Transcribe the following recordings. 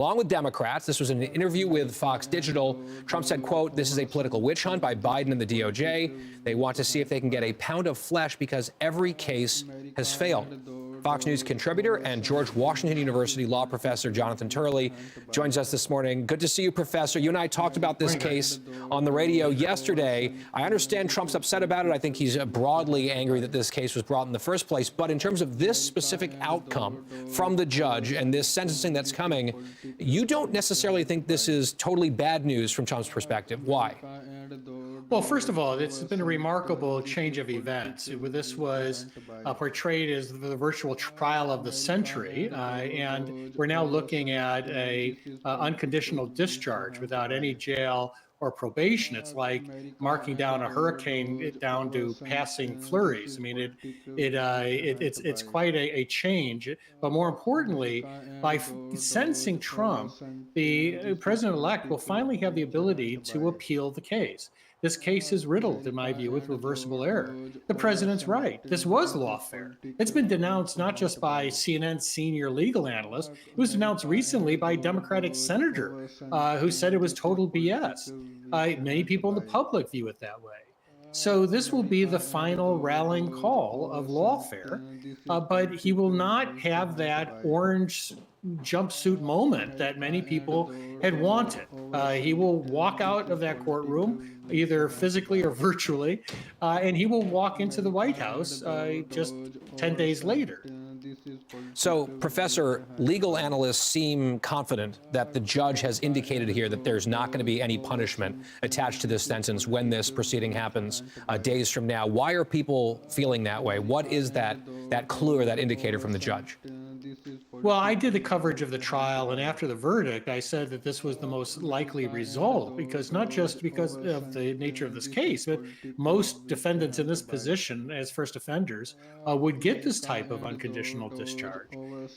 Along with Democrats, this was an interview with Fox Digital. Trump said, quote, "This is a political witch hunt by Biden and the DOJ. They want to see if they can get a pound of flesh because every case has failed." Fox News contributor and George Washington University law professor Jonathan Turley joins us this morning. Good to see you, Professor. You and I talked about this case on the radio yesterday. I understand Trump's upset about it. I think he's broadly angry that this case was brought in the first place. But in terms of this specific outcome from the judge and this sentencing that's coming, you don't necessarily think this is totally bad news from Trump's perspective. Why? Well, first of all, it's been a remarkable change of events. This was portrayed as the virtual trial of the century, and we're now looking at a unconditional discharge without any jail or probation. It's like marking down a hurricane down to passing flurries. I mean, it's quite a change. But more importantly, by sentencing Trump, the president-elect will finally have the ability to appeal the case. This case is riddled, in my view, with reversible error. The president's right. This was lawfare. It's been denounced not just by CNN's senior legal analyst. It was denounced recently by a Democratic senator who said it was total BS. Many people in the public view it that way. So this will be the final rallying call of lawfare, but he will not have that orange jumpsuit moment that many people had wanted. He will walk out of that courtroom, either physically or virtually, and he will walk into the White House just 10 days later. So, Professor, legal analysts seem confident that the judge has indicated here that there's not going to be any punishment attached to this sentence when this proceeding happens days from now. Why are people feeling that way? What is that clue or that indicator from the judge? Well, I did the coverage of the trial, and after the verdict, I said that this was the most likely result, because not just because of the nature of this case, but most defendants in this position as first offenders would get this type of unconditional discharge.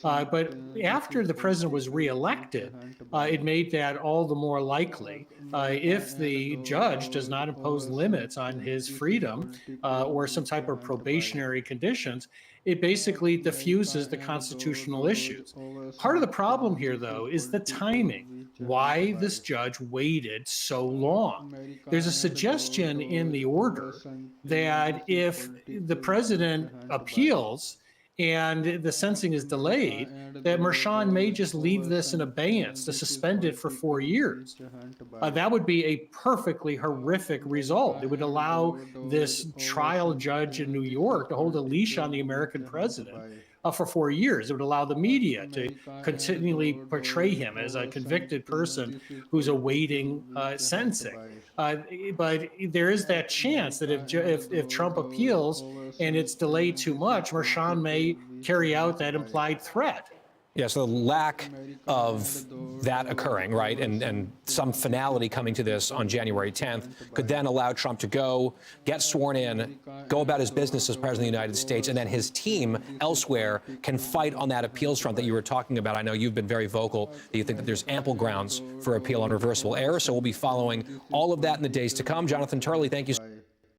But after the president was reelected, it made that all the more likely. If the judge does not impose limits on his freedom or some type of probationary conditions, it basically diffuses the constitutional issues. Part of the problem here, though, is the timing. Why this judge waited so long? There's a suggestion in the order that if the president appeals and the sentencing is delayed, that Merchan may just leave this in abeyance to suspend it for 4 years. That would be a perfectly horrific result. It would allow this trial judge in New York to hold a leash on the American president for 4 years. It would allow the media to continually portray him as a convicted person who's awaiting sentencing. But there is that chance that if Trump appeals and it's delayed too much, Merchan may carry out that implied threat. Yeah, so the lack of that occurring, right, and some finality coming to this on January 10th could then allow Trump to go, get sworn in, go about his business as president of the United States, and then his team elsewhere can fight on that appeals front that you were talking about. I know you've been very vocal that you think that there's ample grounds for appeal on reversible error, so we'll be following all of that in the days to come. Jonathan Turley, thank you.